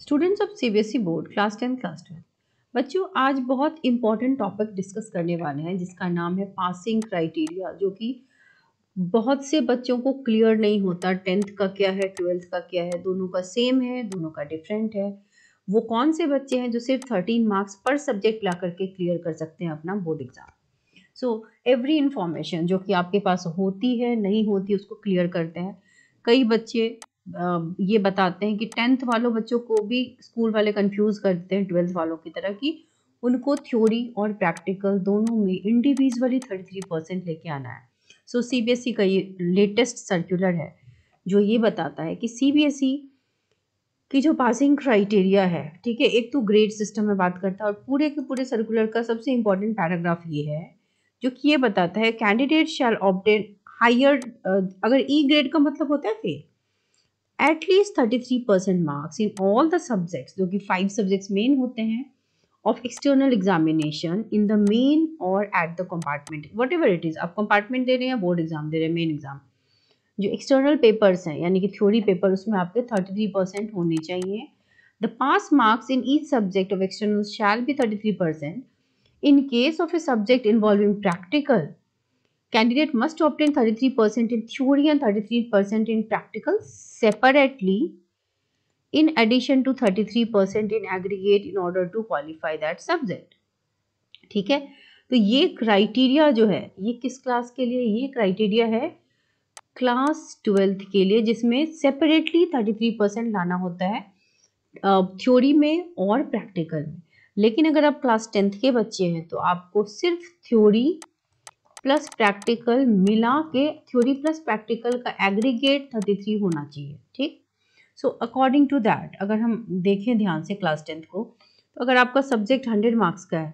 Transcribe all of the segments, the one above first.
Students of CBSE board class 10 class 12। बच्चों, आज बहुत इंपॉर्टेंट टॉपिक डिस्कस करने वाले हैं जिसका नाम है पासिंग क्राइटेरिया, जो कि बहुत से बच्चों को क्लियर नहीं होता। 10th का क्या है, 12th का क्या है, दोनों का सेम है, दोनों का डिफरेंट है। वो कौन से बच्चे हैं जो सिर्फ 13 मार्क्स पर सब्जेक्ट ला करके क्लियर कर सकते हैं अपना board exam. So every information जो कि आपके पास होती है नहीं होती उसको क्लियर करते हैं। कई बच्चे ये बताते हैं कि 10th वालों बच्चों को भी स्कूल वाले कंफ्यूज करते हैं 12th वालों की तरह, कि उनको थ्योरी और प्रैक्टिकल दोनों में इंडिविजुअली 33% लेके आना है। सो सीबीएसई का ये लेटेस्ट सर्कुलर है जो ये बताता है कि सीबीएसई की जो पासिंग क्राइटेरिया है, ठीक है, एक तो ग्रेड सिस्टम में बात करता है और पूरे के पूरे सर्कुलर का सबसे इंपॉर्टेंट पैराग्राफ ये है जो कि ये बताता है कैंडिडेट शैल ऑब्टेन हायर, अगर ई ग्रेड का मतलब होता है fail, at least 33% marks in all the subjects, जो कि 5 subjects मेन होते हैं, of external examination in the main or at the compartment, whatever it is। आप compartment दे रहे हैं, बोर्ड एग्जाम दे रहे हैं, मेन एग्जाम, जो एक्सटर्नल पेपर्स हैं यानी कि थ्योरी पेपर, उसमें आपके 33% होने चाहिए। The pass marks in each subject of external shall be 33%। In case of a subject involving practical, candidate must obtain 33% in theory and 33% in practical separately, in addition to 33% in aggregate in order to qualify that subject। ठीक है, तो ये criteria जो है ये किस class के लिए, ये क्राइटेरिया है क्लास 12th के लिए, जिसमें सेपरेटली 33% लाना होता है थ्योरी में और प्रैक्टिकल में। लेकिन अगर आप क्लास 10th के बच्चे हैं तो आपको सिर्फ थ्योरी प्लस प्रैक्टिकल मिला के, थ्योरी प्लस प्रैक्टिकल का एग्रीगेट 33 होना चाहिए। ठीक, सो अकॉर्डिंग टू दैट अगर हम देखें ध्यान से क्लास 10th को, तो अगर आपका सब्जेक्ट 100 मार्क्स का है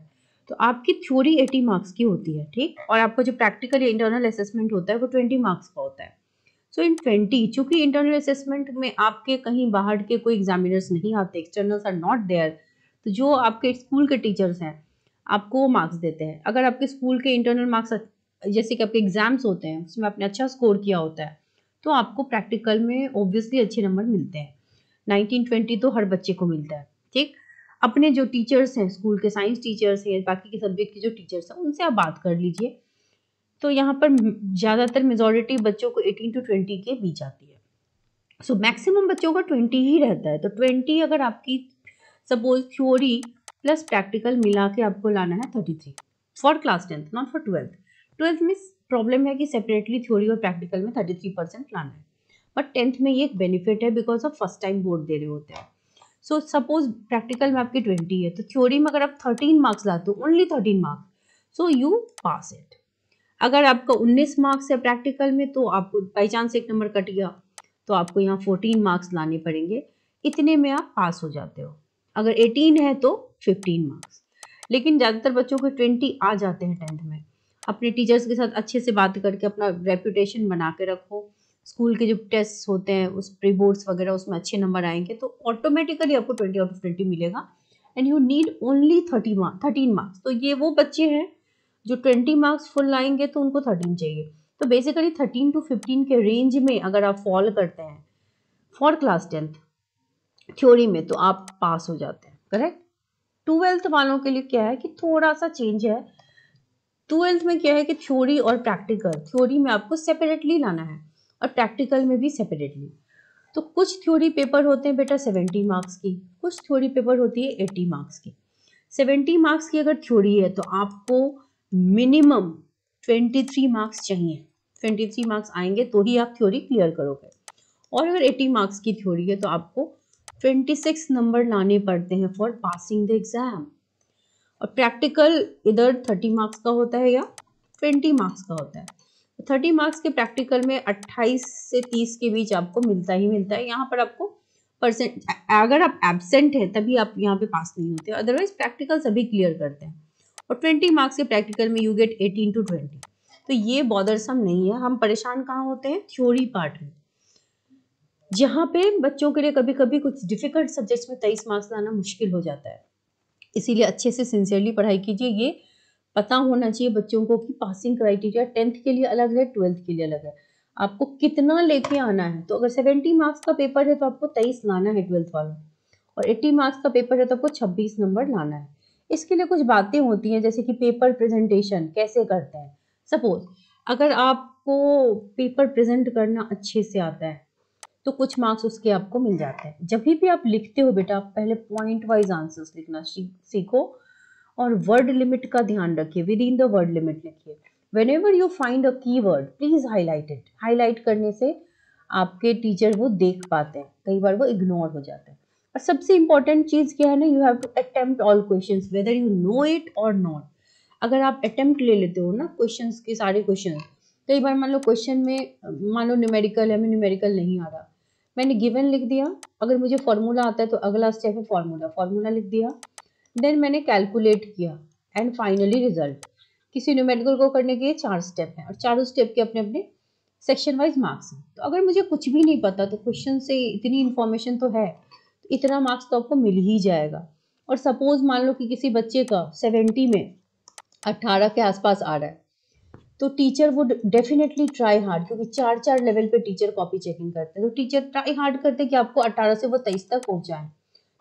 तो आपकी थ्योरी 80 मार्क्स की होती है, ठीक, और आपका जो प्रैक्टिकल या इंटरनल असेसमेंट होता है वो 20 मार्क्स का होता है। सो इन 20, चूंकि इंटरनल असेसमेंट में आपके कहीं बाहर के कोई एग्जामिनर्स नहीं आते, एक्सटर्नल्स आर नॉट देयर, तो जो आपके स्कूल के टीचर्स हैं आपको वो मार्क्स देते हैं। अगर आपके स्कूल के इंटरनल मार्क्स, जैसे कि आपके एग्जाम्स होते हैं उसमें आपने अच्छा स्कोर किया होता है, तो आपको प्रैक्टिकल में ऑब्वियसली अच्छे नंबर मिलते हैं। 19-20 तो हर बच्चे को मिलता है। ठीक, अपने जो टीचर्स हैं स्कूल के, साइंस टीचर्स हैं, बाकी के सब्जेक्ट के जो टीचर्स हैं, उनसे आप बात कर लीजिए। तो यहाँ पर ज़्यादातर मेजॉरिटी बच्चों को 18 to 20 के बीच आती है। सो मैक्सिमम बच्चों का 20 ही रहता है। तो 20 अगर आपकी सपोज थ्योरी प्लस प्रैक्टिकल मिला के आपको लाना है 33 for class 10th, not for 12th। 12th में प्रॉब्लम है कि सेपरेटली थ्योरी और प्रैक्टिकल में 33% लाना है, बट 10th में ये एक बेनिफिट है because of first time board दे रहे होते हैं। सो सपोज प्रैक्टिकल में आपकी 20 है तो थ्योरी में अगर आप 13 मार्क्स लाते हो, only 13 marks, so you pass it. अगर आपका 19 मार्क्स है प्रैक्टिकल में तो आपको बाई चांस एक नंबर कट गया तो आपको यहाँ 14 मार्क्स लाने पड़ेंगे, इतने में आप पास हो जाते हो। अगर 18 है तो 15 मार्क्स। लेकिन ज़्यादातर बच्चों के 20 आ जाते हैं 10th में। अपने टीचर्स के साथ अच्छे से बात करके अपना रेपुटेशन बना के रखो। स्कूल के जो टेस्ट होते हैं उस प्री बोर्ड्स वगैरह उसमें अच्छे नंबर आएंगे तो ऑटोमेटिकली आपको 20 आउट ऑफ 20 मिलेगा and you need only 13 marks. तो ये वो बच्चे हैं जो 20 मार्क्स फुल लाएंगे तो उनको 13 चाहिए। तो बेसिकली 13 to 15 के रेंज में अगर आप फॉल करते हैं फॉर क्लास 10th थ्योरी में तो आप पास हो जाते हैं, करेक्ट। 12th वालों के लिए क्या है कि थोड़ा सा चेंज है। 12th में क्या है कि थ्योरी और प्रैक्टिकल, थ्योरी में आपको सेपरेटली लाना है और प्रैक्टिकल में भी सेपरेटली। तो कुछ थ्योरी पेपर होते हैं बेटा 70 मार्क्स की, कुछ थ्योरी पेपर होती है 80 मार्क्स की। 70 मार्क्स की अगर थ्योरी है तो आपको मिनिमम 23 मार्क्स चाहिए। 23 मार्क्स आएंगे तो ही आप थ्योरी क्लियर करोगे। और अगर 80 मार्क्स की थ्योरी है तो आपको 26 नंबर लाने पड़ते हैं फॉर पासिंग द एग्जाम। और प्रैक्टिकल इधर 30 मार्क्स का होता है या 20 मार्क्स का होता है। 30 मार्क्स के प्रैक्टिकल में 28 से 30 के बीच आपको मिलता ही मिलता है। यहाँ पर आपको परसेंट, अगर आप एब्सेंट है तभी आप यहाँ पे पास नहीं होते, अदरवाइज प्रैक्टिकल सभी क्लियर करते हैं। और 20 मार्क्स के प्रैक्टिकल में यू गेट 18 to 20। तो ये बॉदरसम नहीं है। हम परेशान कहाँ होते हैं, थ्योरी पार्ट में, जहाँ पे बच्चों के लिए कभी कभी कुछ डिफिकल्ट सब्जेक्ट्स में 23 मार्क्स लाना मुश्किल हो जाता है। इसीलिए अच्छे से सिंसियरली पढ़ाई कीजिए। ये पता होना चाहिए बच्चों को कि पासिंग क्राइटेरिया 10th के लिए अलग है, 12th के लिए अलग है। आपको कितना लेके आना है, तो अगर 70 मार्क्स का पेपर है तो आपको 23 लाना है 12th वालों, और 80 मार्क्स का पेपर है तो आपको 26 नंबर लाना है। इसके लिए कुछ बातें होती हैं, जैसे कि पेपर प्रेजेंटेशन कैसे करते हैं। सपोज अगर आपको पेपर प्रेजेंट करना अच्छे से आता है तो कुछ मार्क्स उसके आपको मिल जाते हैं। जब भी आप लिखते हो बेटा, आप पहले पॉइंट वाइज आंसर्स लिखना सीखो और वर्ड लिमिट का ध्यान रखिए, within the word limit लिखिए। Whenever you find a keyword please highlight it. Highlight करने से आपके टीचर वो देख पाते हैं, कई बार वो इग्नोर हो जाते हैं। और सबसे इंपॉर्टेंट चीज क्या है ना, you have to attempt all questions whether you know it और नॉट। अगर आप अटेम्प्ट ले लेते हो ना क्वेश्चंस के सारे क्वेश्चन, कई बार मान लो क्वेश्चन में मान लो न्यूमेरिकल है, हमें न्यूमेरिकल नहीं आ रहा, मैंने गिवन लिख दिया, अगर मुझे फॉर्मूला आता है तो अगला स्टेप है फॉर्मूला, फॉर्मूला लिख दिया, देन मैंने कैलकुलेट किया एंड फाइनली रिजल्ट। किसी न्यूमेरिकल को करने के 4 स्टेप हैं और चारों स्टेप के अपने अपने सेक्शन वाइज मार्क्स हैं। तो अगर मुझे कुछ भी नहीं पता तो क्वेश्चन से इतनी इन्फॉर्मेशन तो है, तो इतना मार्क्स तो आपको मिल ही जाएगा। और सपोज मान लो कि किसी बच्चे का 70 में 18 के आसपास आ रहा है, तो teacher would definitely try hard, क्योंकि 4 लेवल पे टीचर कॉपी चेकिंग करते हैं, तो टीचर ट्राई हार्ड करते हैं कि आपको 18 से वो 23 तक पहुंचाएं।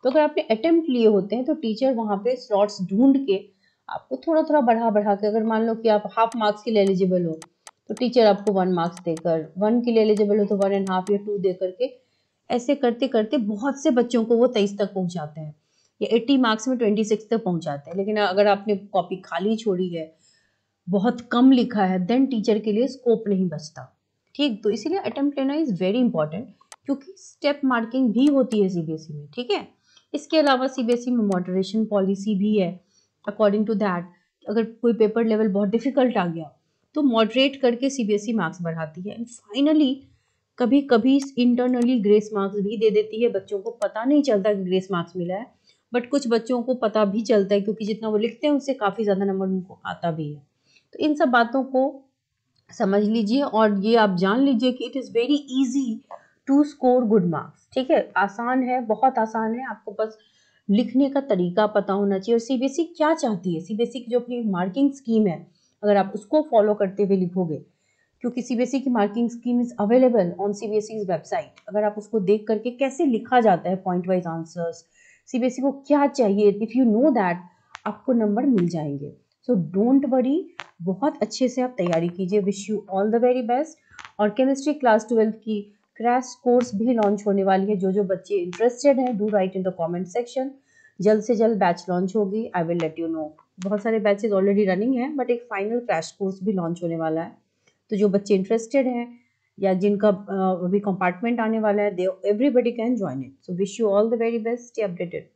तो अगर आपने अटेम्प्ट लिए होते हैं तो टीचर वहां पे स्लॉट्स ढूंढ के आपको थोड़ा थोड़ा बढ़ा बढ़ा के, अगर मान लो कि आप हाफ मार्क्स के लिए एलिजिबल हो तो टीचर आपको 1 मार्क्स देकर, 1 के लिए एलिजिबल हो तो 1.5 या 2 दे करके, ऐसे करते करते बहुत से बच्चों को वो 23 तक पहुंचाते हैं या 80 मार्क्स में 26 तक पहुंचाते हैं। लेकिन अगर आपने कॉपी खाली छोड़ी है, बहुत कम लिखा है, देन टीचर के लिए स्कोप नहीं बचता। ठीक, तो इसीलिए अटेम्प्ट लेना इज वेरी इंपॉर्टेंट, क्योंकि स्टेप मार्किंग भी होती है सीबीएसई में। ठीक है, इसके अलावा सीबीएसई में मॉडरेशन पॉलिसी भी है। अकॉर्डिंग टू दैट, अगर कोई पेपर लेवल बहुत डिफिकल्ट आ गया तो मॉडरेट करके सीबीएसई मार्क्स बढ़ाती है। एंड फाइनली कभी कभी इंटरनली ग्रेस मार्क्स भी दे देती है। बच्चों को पता नहीं चलता कि ग्रेस मार्क्स मिला है, बट कुछ बच्चों को पता भी चलता है, क्योंकि जितना वो लिखते हैं उससे काफ़ी ज़्यादा नंबर उनको आता भी है। तो इन सब बातों को समझ लीजिए और ये आप जान लीजिए कि it is very easy to score good marks. ठीक है, आसान है, बहुत आसान है, आपको बस लिखने का तरीका पता होना चाहिए। और सीबीएसई क्या चाहती है, सीबीएसई की जो अपनी मार्किंग स्कीम है, अगर आप उसको फॉलो करते हुए लिखोगे, क्योंकि सीबीएसई की marking scheme is available on CBSE website, अगर आप उसको देख करके कैसे लिखा जाता है पॉइंट वाइज आंसर्स, सीबीएसई को क्या चाहिए, इफ यू नो दैट, आपको नंबर मिल जाएंगे। सो डोंट वरी, बहुत अच्छे से आप तैयारी कीजिए। Wish you all the very best. और केमिस्ट्री क्लास 12 की क्रैश कोर्स भी लॉन्च होने वाली है। जो जो बच्चे इंटरेस्टेड हैं, do right in the comment section. जल्द से जल्द बैच लॉन्च होगी, I will let you know. बहुत सारे बैचेस ऑलरेडी रनिंग हैं, बट एक फाइनल क्रैश कोर्स भी लॉन्च होने वाला है। तो जो बच्चे इंटरेस्टेड हैं या जिनका अभी कंपार्टमेंट आने वाला है, they everybody can join it. So wish you all the very best, stay updated.